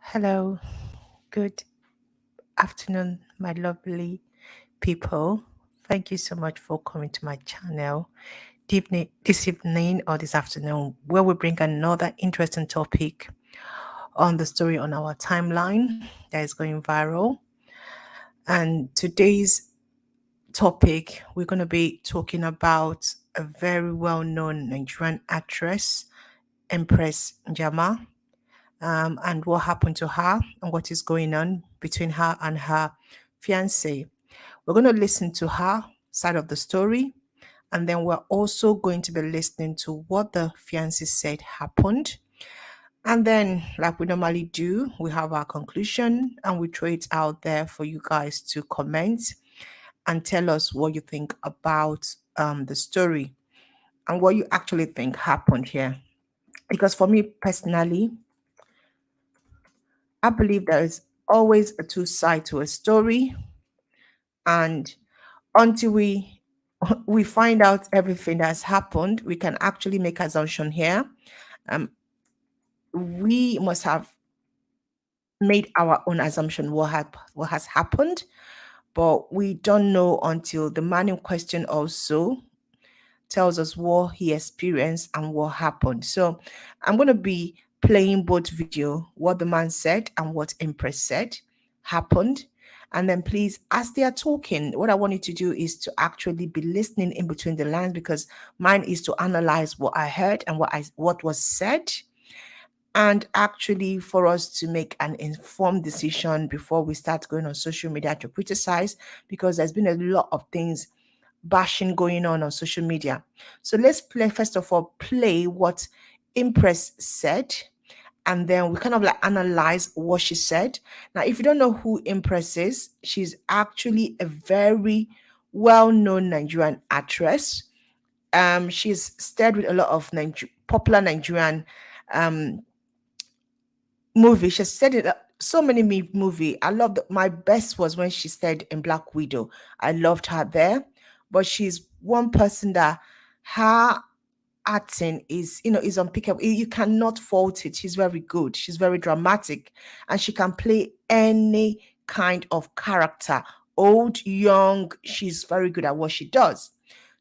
Hello, good afternoon, my lovely people. Thank you so much for coming to my channel this evening or this afternoon, where we bring another interesting topic on the story on our timeline that is going viral. And today's topic, we're going to be talking about a very well known Nigerian actress, Empress Njamah. And what happened to her and what is going on between her and her fiance. We're going to listen to her side of the story, and then we're also going to be listening to what the fiance said happened. And then, like we normally do, we have our conclusion and we throw it out there for you guys to comment and tell us what you think about the story and what you actually think happened here. Because for me personally, I believe there is always a two side to a story, and until we find out everything that's happened, we can actually make assumption here. Um, we must have made our own assumption what has happened, but we don't know until the man in question also tells us what he experienced and what happened. So I'm going to be playing both video, what the man said and what Empress said happened. And then please, as they are talking, what I want you to do is to actually be listening in between the lines, because mine is to analyze what I heard and what was said, and actually for us to make an informed decision before we start going on social media to criticize, because there's been a lot of things bashing going on social media. So let's play, first of all, play what Empress said, and then we kind of like analyze what she said. Now, if you don't know who Empress is, she's actually a very well-known Nigerian actress. She's starred with a lot of popular Nigerian um movie. She said it so many movie. I loved my best was when she said in Black Widow. I loved her there, but she's one person that her acting is unpickable. You cannot fault it. She's very good. She's very dramatic, and she can play any kind of character, old, young. She's very good at what she does.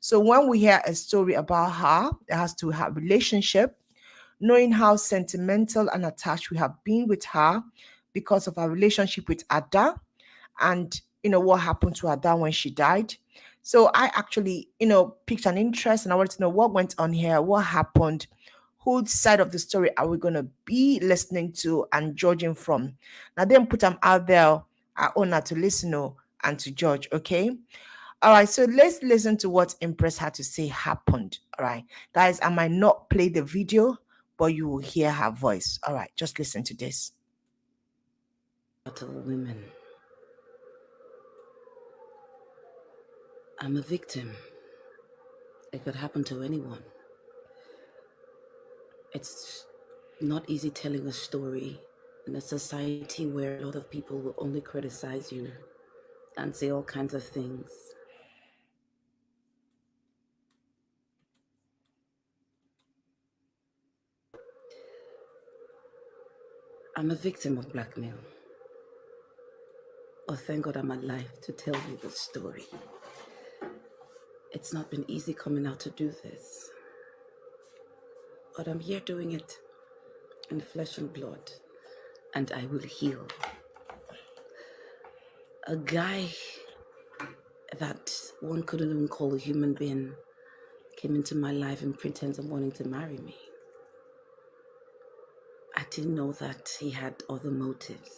So when we hear a story about her, it has to have relationship, knowing how sentimental and attached we have been with her because of our relationship with Ada, and what happened to Ada when she died. So I actually picked an interest, and I wanted to know what went on here, what happened, whose side of the story are we going to be listening to and judging from. Now then put them out there, our owner, to listen and to judge. Okay. All right, so let's listen to what Empress had to say happened. All right, guys, I might not play the video, but you will hear her voice. All right, just listen to this. Lot of women. I'm a victim. It could happen to anyone. It's not easy telling a story in a society where a lot of people will only criticize you and say all kinds of things. I'm a victim of blackmail. Oh, thank God I'm alive to tell you the story. It's not been easy coming out to do this, but I'm here doing it in flesh and blood, and I will heal. A guy that one couldn't even call a human being came into my life and pretends of wanting to marry me. I didn't know that he had other motives.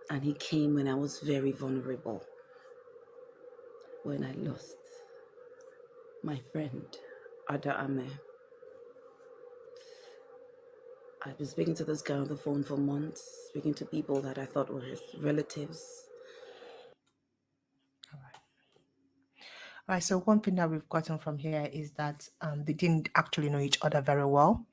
And he came when I was very vulnerable, when I lost my friend, Ada Ame. I've been speaking to this guy on the phone for months, speaking to people that I thought were his relatives. All right, so one thing that we've gotten from here is that they didn't actually know each other very well.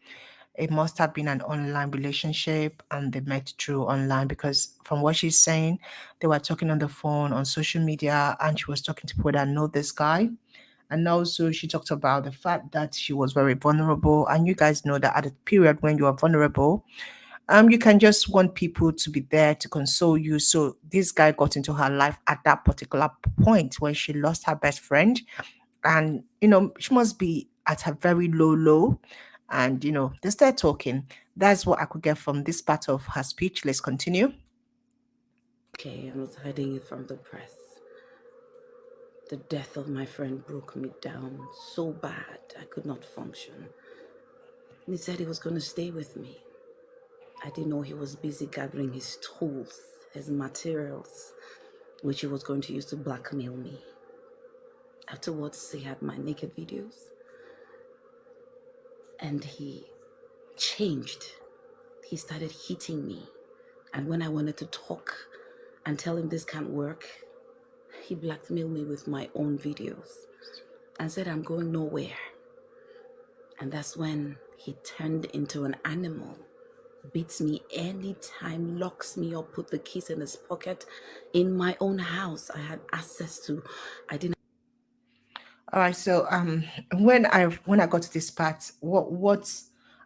It must have been an online relationship and they met through online, because from what she's saying, they were talking on the phone, on social media, and she was talking to people that know this guy. And also, she talked about the fact that she was very vulnerable. And you guys know that at a period when you are vulnerable, You can just want people to be there to console you. So this guy got into her life at that particular point when she lost her best friend, and she must be at her very low, and they start talking. That's what I could get from this part of her speech. Let's continue. Okay, I was hiding it from the press. The death of my friend broke me down so bad I could not function. And he said he was going to stay with me. I didn't know he was busy gathering his tools, his materials, which he was going to use to blackmail me. Afterwards, he had my naked videos and he changed. He started hitting me. And when I wanted to talk and tell him this can't work, he blackmailed me with my own videos and said I'm going nowhere. And that's when he turned into an animal, beats me anytime, locks me up, put the keys in his pocket in my own house I had access to. I didn't. All right. So when I got to this part, what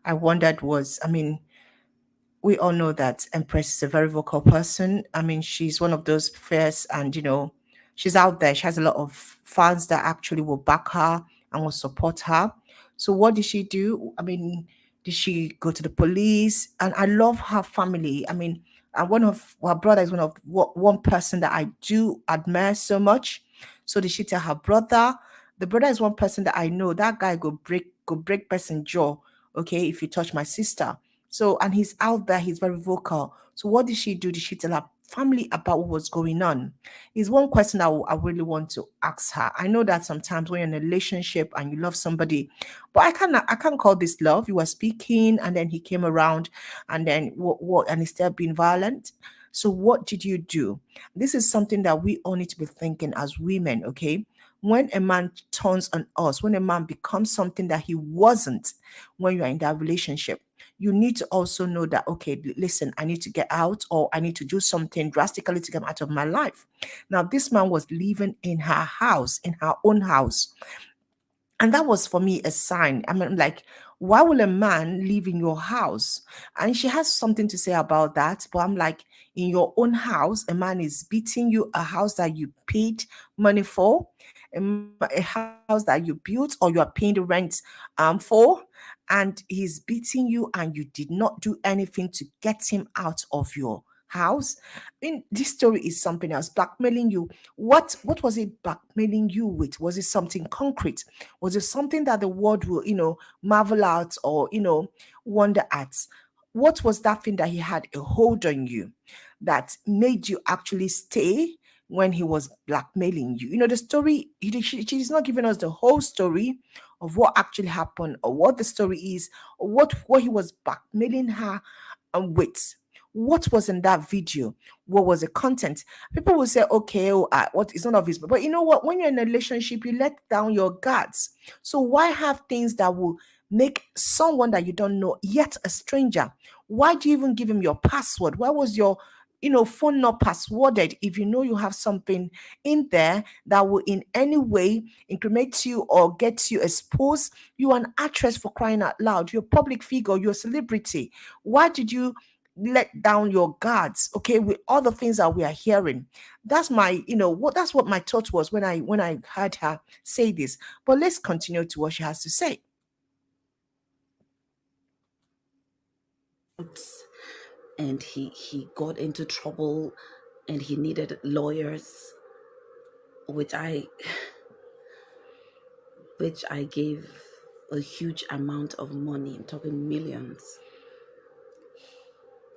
I wondered was, I mean, we all know that Empress is a very vocal person. I mean, she's one of those fierce, and she's out there. She has a lot of fans that actually will back her and will support her. So what did she do? I mean, did she go to the police? And I love her family. I mean, and one of her brother is one person that I do admire so much. So did she tell her brother? The brother is one person that I know. That guy go break person jaw. Okay, if you touch my sister. So, and he's out there, he's very vocal. So, what did she do? Did she tell her family about what was going on? Is one question I really want to ask her. I know that sometimes when you're in a relationship and you love somebody, but I can't call this love. You were speaking, and then he came around, and then what, and he's still being violent. So, what did you do? This is something that we all need to be thinking as women, okay? When a man turns on us, when a man becomes something that he wasn't when you're in that relationship, you need to also know that, okay, listen, I need to get out, or I need to do something drastically to get out of my life. Now, this man was living in her house, in her own house. And that was for me a sign. I mean, like, why will a man live in your house? And she has something to say about that. But I'm like, in your own house, a man is beating you, a house that you paid money for, a house that you built or you are paying the rent for, and he's beating you, and you did not do anything to get him out of your house. I mean, this story is something else. Blackmailing you. What was it blackmailing you with? Was it something concrete? Was it something that the world will, marvel at, or, wonder at? What was that thing that he had a hold on you that made you actually stay when he was blackmailing you? The story, she's not giving us the whole story of what actually happened, or what the story is, or what he was blackmailing her with. What was in that video? What was the content? People will say, okay, oh, what is none of his, but you know what? When you're in a relationship, you let down your guards. So why have things that will make someone that you don't know, yet a stranger? Why do you even give him your password? Why was your phone not passworded if you know you have something in there that will in any way incriminate you or get you exposed? You are an actress, for crying out loud. You're a public figure, you're a celebrity. Why did you let down your guards? Okay, with all the things that we are hearing, that's my that's what my thought was when I heard her say this. But let's continue to what she has to say. And he got into trouble and he needed lawyers, which I gave a huge amount of money. I'm talking millions.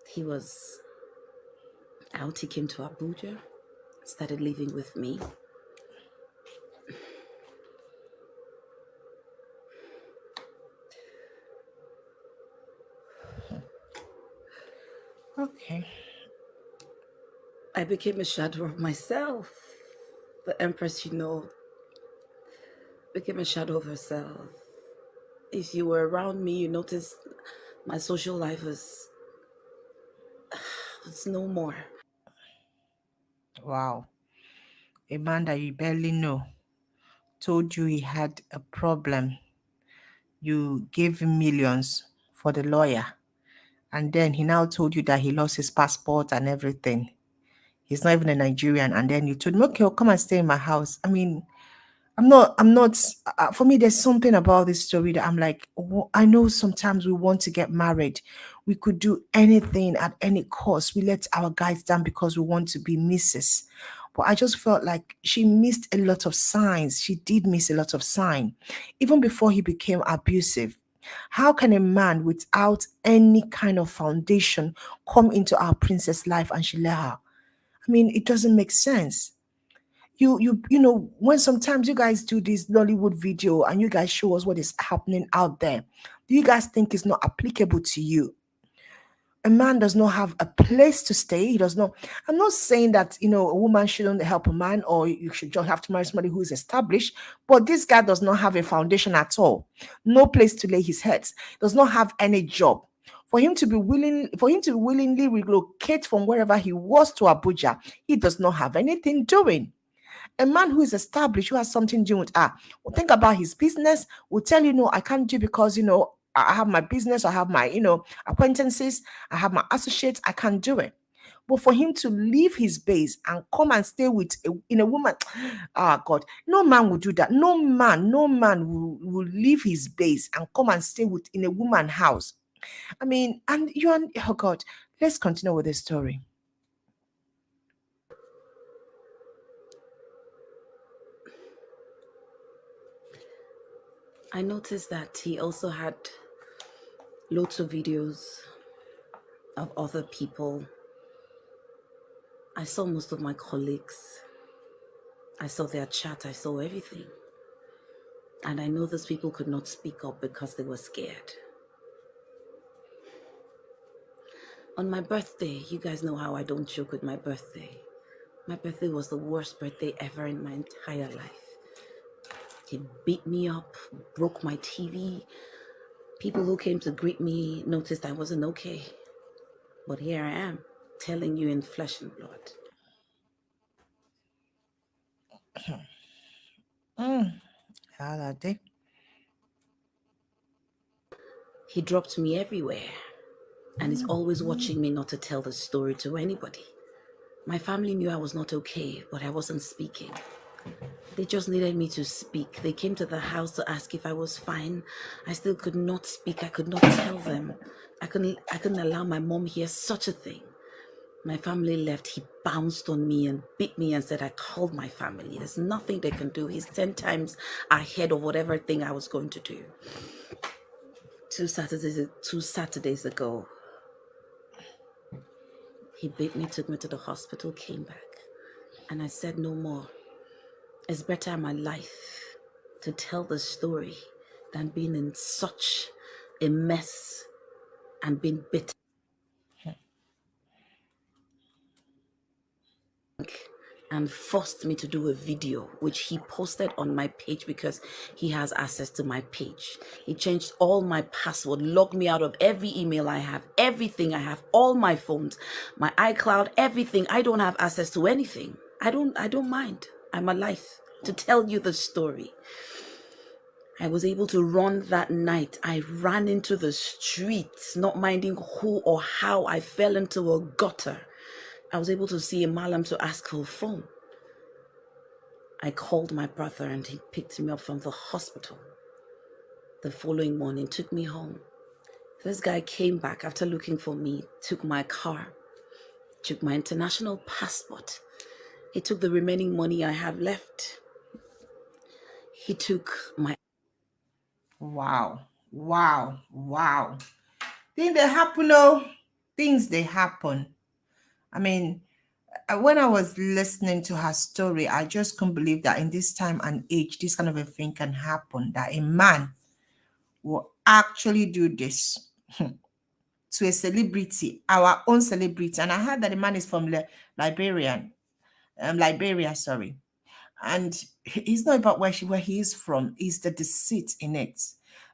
He was out. He came to Abuja, started living with me. Okay. I became a shadow of myself. The Empress, became a shadow of herself. If you were around me, you noticed my social life was no more. Wow. A man that you barely know told you he had a problem. You gave him millions for the lawyer, And then he now told you that he lost his passport and everything. He's not even a Nigerian. And then you told him, okay, well, come and stay in my house. I mean, for me, there's something about this story that I'm like, I know sometimes we want to get married. We could do anything at any cost. We let our guys down because we want to be Mrs. But I just felt like she missed a lot of signs. She did miss a lot of sign, even before he became abusive. How can a man without any kind of foundation come into our princess life and she let her? I mean, it doesn't make sense. When sometimes you guys do this Nollywood video and you guys show us what is happening out there, do you guys think it's not applicable to you? A man does not have a place to stay. He does not. I'm not saying that a woman shouldn't help a man or you should just have to marry somebody who is established, but this guy does not have a foundation at all. No place to lay his head. Does not have any job. For him to willingly relocate from wherever he was to Abuja, he does not have anything doing. A man who is established, who has something doing with her, will think about his business, will tell you, no, I can't do because, I have my business, I have my, acquaintances, I have my associates, I can't do it. But for him to leave his base and come and stay with a woman, ah, God, no man will do that. No man will leave his base and come and stay with in a woman house. I mean, oh God, let's continue with the story. I noticed that he also had loads of videos of other people. I saw most of my colleagues. I saw their chat. I saw everything. And I know those people could not speak up because they were scared. On my birthday, you guys know how I don't joke with my birthday. My birthday was the worst birthday ever in my entire life. He beat me up, broke my TV. People who came to greet me noticed I wasn't okay. But here I am, telling you in flesh and blood. Holiday. He dropped me everywhere and is always watching me not to tell the story to anybody. My family knew I was not okay, but I wasn't speaking. They just needed me to speak. They came to the house to ask if I was fine. I still could not speak. I could not tell them. I couldn't allow my mom hear such a thing. My family left. He bounced on me and beat me and said I called my family. There's nothing they can do. He's 10 times ahead of whatever thing I was going to do. Two Saturdays ago, he beat me, took me to the hospital, came back. And I said no more. It's better in my life to tell the story than being in such a mess and being bitter and forced me to do a video, which he posted on my page because he has access to my page. He changed all my password, logged me out of every email I have, everything I have, all my phones, my iCloud, everything. I don't have access to anything. I don't mind. I'm alive to tell you the story. I was able to run that night. I ran into the streets, not minding who or how. I fell into a gutter. I was able to see a malam to ask for a phone. I called my brother and he picked me up from the hospital. The following morning, took me home. This guy came back after looking for me, took my car, took my international passport. He took the remaining money I have left. He took my... Wow. Wow. Wow. Things they happen, oh. Things they happen. I mean, when I was listening to her story, I just couldn't believe that in this time and age, this kind of a thing can happen, that a man will actually do this to a celebrity, our own celebrity. And I heard that the man is from Liberia, sorry. And it's not about where he is from, it's the deceit in it.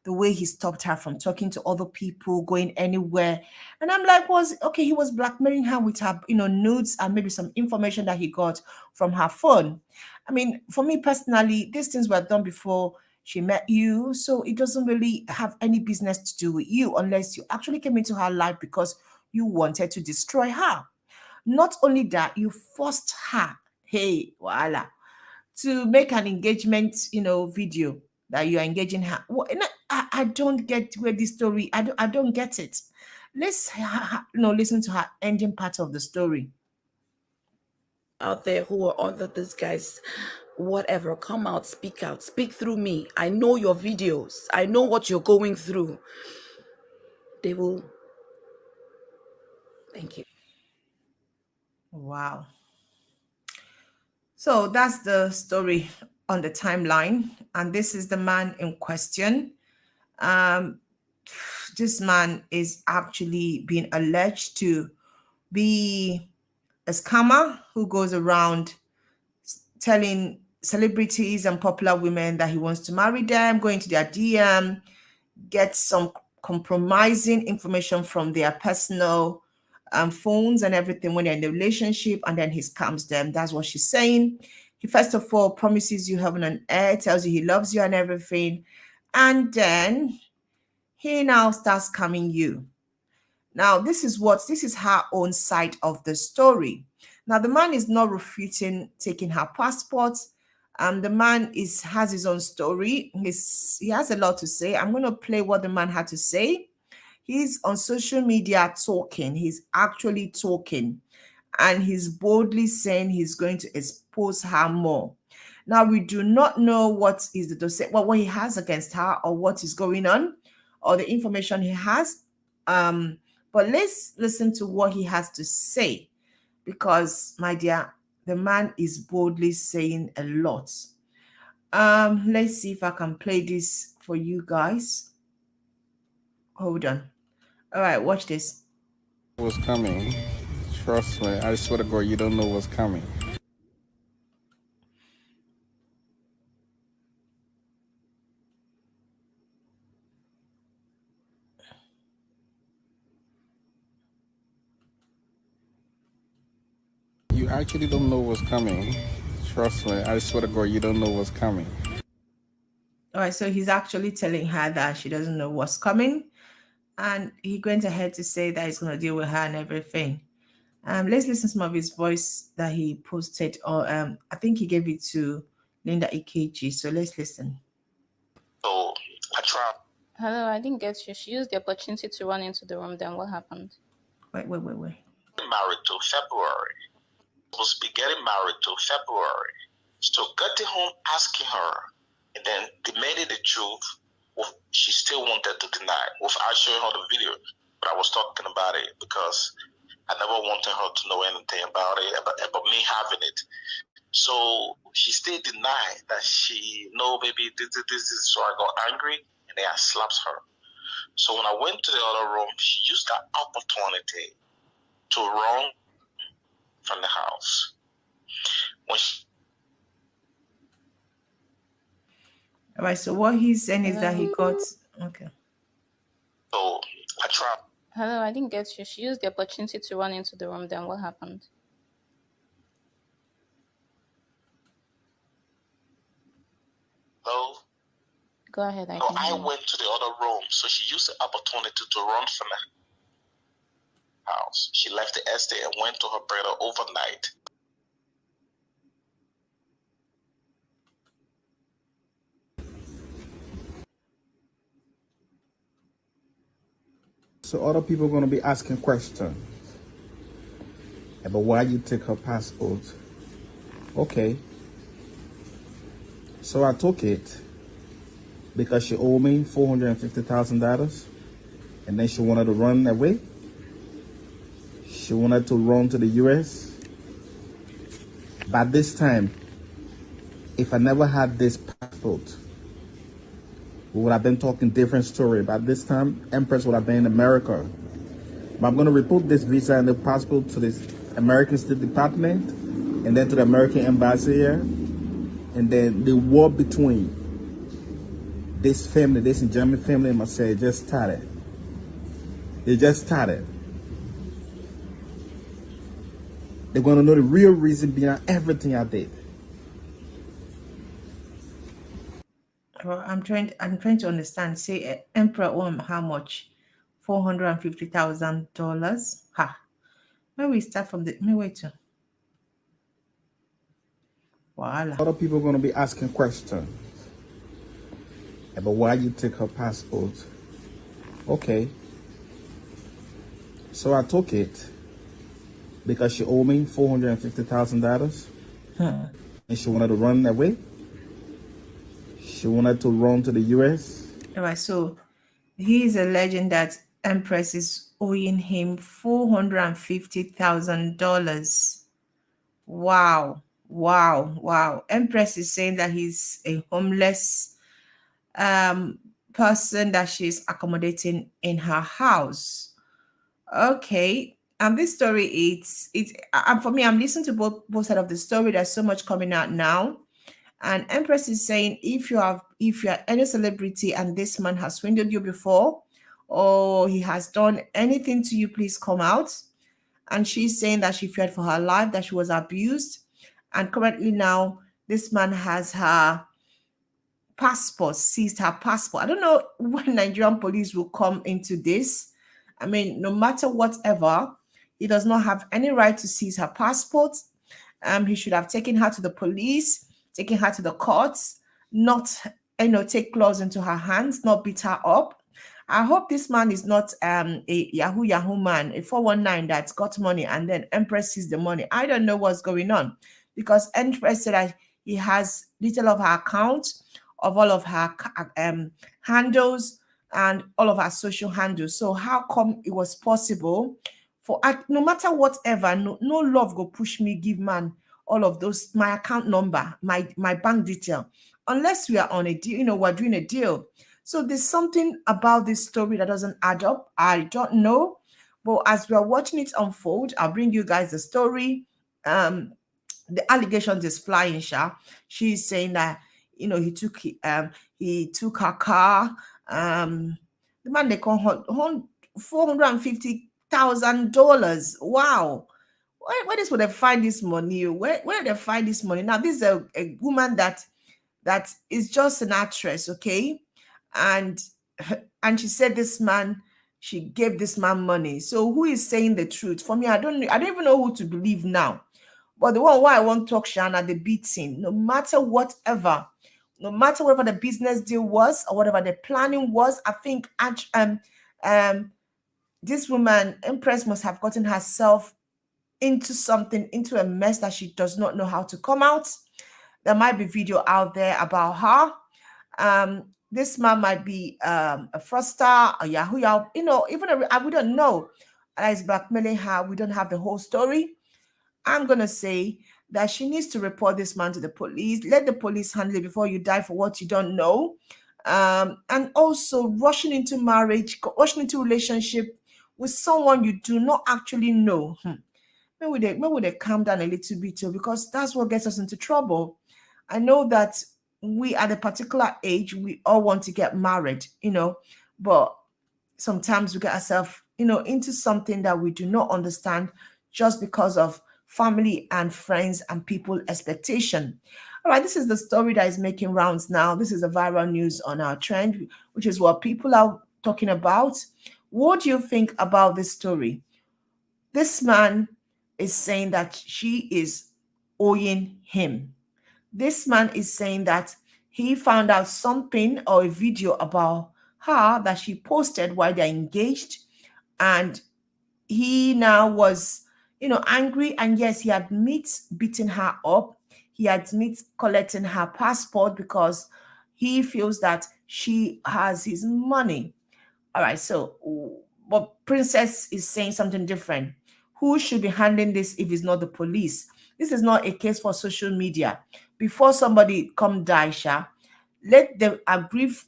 The way he stopped her from talking to other people, going anywhere. And I'm like, he was blackmailing her with her, nudes and maybe some information that he got from her phone. I mean, for me personally, these things were done before She met you, so it doesn't really have any business to do with you unless you actually came into her life because you wanted to destroy her. Not only that, you forced her, hey, voila, to make an engagement, video that you are engaging her. I don't get where this story. I don't get it. Let's listen to her ending part of the story. Out there who are under this guy's whatever, come out, speak through me. I know your videos. I know what you're going through. They will. Thank you. Wow. So that's the story on the timeline, and this is the man in question. Um, this man is actually being alleged to be a scammer who goes around telling celebrities and popular women that he wants to marry them, go into their DM, get some compromising information from their personal phones and everything when they're in a relationship, and then he scams them. That's what she's saying. He first of all promises you heaven and earth, tells you he loves you and everything, and then he now starts scamming you. Now, this is her own side of the story. Now, the man is not refuting taking her passport. The man has his own story. He has a lot to say. I'm going to play what the man had to say. He's on social media talking. He's actually talking, and he's boldly saying he's going to expose her more. Now, we do not know what is the what he has against her, or what is going on, or the information he has. But let's listen to what he has to say, because, my dear, the man is boldly saying a lot. Let's see if I can play this for you guys. Hold on. All right, watch this. What's coming? Trust me. I swear to God, you don't know what's coming. You actually don't know what's coming. Trust me. I swear to God, you don't know what's coming. All right, so he's actually telling her that she doesn't know what's coming, and he went ahead to say that he's going to deal with her and everything. Let's listen to some of his voice that he posted, or I think he gave it to Linda Ikeji. So let's listen. So I tried. Hello, I didn't get you. She used the opportunity to run into the room. Then what happened? Wait. Married till February. Supposed to be getting married till February. So got home asking her, and then demanded the truth. She still wanted to deny. I showing her the video, but I was talking about it because I never wanted her to know anything about it, about me having it. So she still denied that she maybe this is. So I got angry, and then I slapped her. So when I went to the other room, she used that opportunity to run from the house. All right, so what he's saying is that he got... Okay. So I tried. Hello, I didn't get you. She used the opportunity to run into the room. Then what happened? Hello? Go ahead. I went to the other room, so she used the opportunity to run from the house. She left the estate and went to her brother overnight. So other people are going to be asking questions about why you take her passport. Okay. So I took it because she owed me $450,000, and then she wanted to run away. She wanted to run to the U.S. By this time, if I never had this passport, we would have been talking different story. By this time, Empress would have been in America. But I'm going to report this visa and the passport to this American State Department, and then to the American Embassy here. And then the war between this family, this Njamah family and myself, just started. It just started. They're going to know the real reason behind everything I did. But I'm trying to understand. Say Emperor how much? $450,000. Ha. Maybe we start from the maybe wait to A Voila. lot of people are going to be asking questions about why you take her passport. Okay, so I took it because she owed me $450,000 and she wanted to run that way. She wanted to run to the US. Alright, so he is alleging that Empress is owing him $450,000. Wow. Wow. Wow. Empress is saying that he's a homeless um person that she's accommodating in her house. Okay. This story it's for me, I'm listening to both sides of the story. There's so much coming out now. And Empress is saying if you're any celebrity and this man has swindled you before or he has done anything to you, please come out. And she's saying that she feared for her life, that she was abused. And currently now this man has her passport, seized her passport. I don't know when Nigerian police will come into this. I mean, no matter whatever, he does not have any right to seize her passport. He should have taken her to the police, taken her to the courts, not take claws into her hands, not beat her up. I hope this man is not a Yahoo man, a 419 that's got money and then Empress sees the money. I don't know what's going on because Empress said that he has little of her account, of all of her handles and all of her social handles. So how come it was possible for no matter whatever, no love go push me give man all of those, my account number, my bank detail, unless we are on a deal, we're doing a deal. So there's something about this story that doesn't add up. I don't know, but as we are watching it unfold, I'll bring you guys the story. um the allegations is flying, Sha. She's saying that he took her car. The man they call $450,000. Wow. Where this would they find this money? Where they find this money? Now, this is a woman that is just an actress, okay? And and she said this man, she gave this man money. So who is saying the truth? For me, I don't even know who to believe now. But the one why I want to talk Shana, the beating, no matter whatever the business deal was or whatever the planning was, I think um this woman, Empress, must have gotten herself into something, into a mess that she does not know how to come out. There might be video out there about her. This man might be a fraudster, a Yahoo, even we don't know. Is blackmailing her. We don't have the whole story. I'm going to say that she needs to report this man to the police. Let the police handle it before you die for what you don't know. And also rushing into marriage, rushing into relationship with someone you do not actually know. Maybe they calm down a little bit too, because that's what gets us into trouble. I know that we at a particular age, we all want to get married, but sometimes we get ourselves, into something that we do not understand just because of family and friends and people expectation. All right, this is the story that is making rounds now. This is the viral news on our trend, which is what people are talking about. What do you think about this story? This man is saying that she is owing him. This man is saying that he found out something or a video about her that she posted while they're engaged, and he now was, angry. And yes, he admits beating her up. He admits collecting her passport because he feels that she has his money. All right, so but Princess is saying something different. Who should be handling this if it's not the police? This is not a case for social media. Before somebody come die, Sha, let the aggrieved,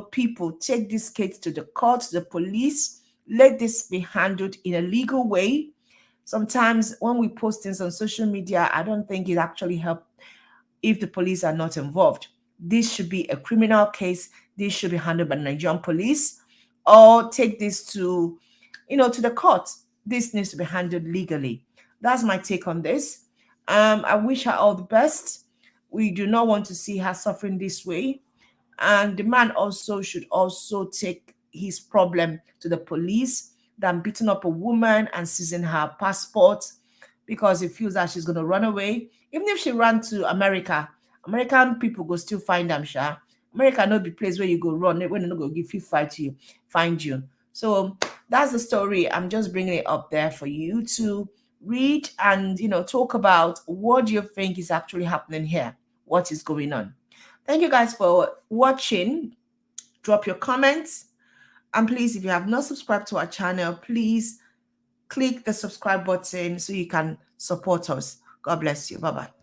people take this case to the courts, the police. Let this be handled in a legal way. Sometimes when we post things on social media, I don't think it actually helps if the police are not involved. This should be a criminal case. This should be handled by the Nigerian police, or take this to the court. This needs to be handled legally. That's my take on this. I wish her all the best. We do not want to see her suffering this way. And the man also should also take his problem to the police than beating up a woman and seizing her passport because he feels that she's going to run away. Even if she ran to America, American people go still find them, sha. America not be place where you go run when they not go give you find you. So that's the story. I'm just bringing it up there for you to read and talk about what do you think is actually happening here, what is going on. Thank you guys for watching. Drop your comments, and please, if you have not subscribed to our channel, please click the subscribe button so you can support us. God bless you. Bye bye.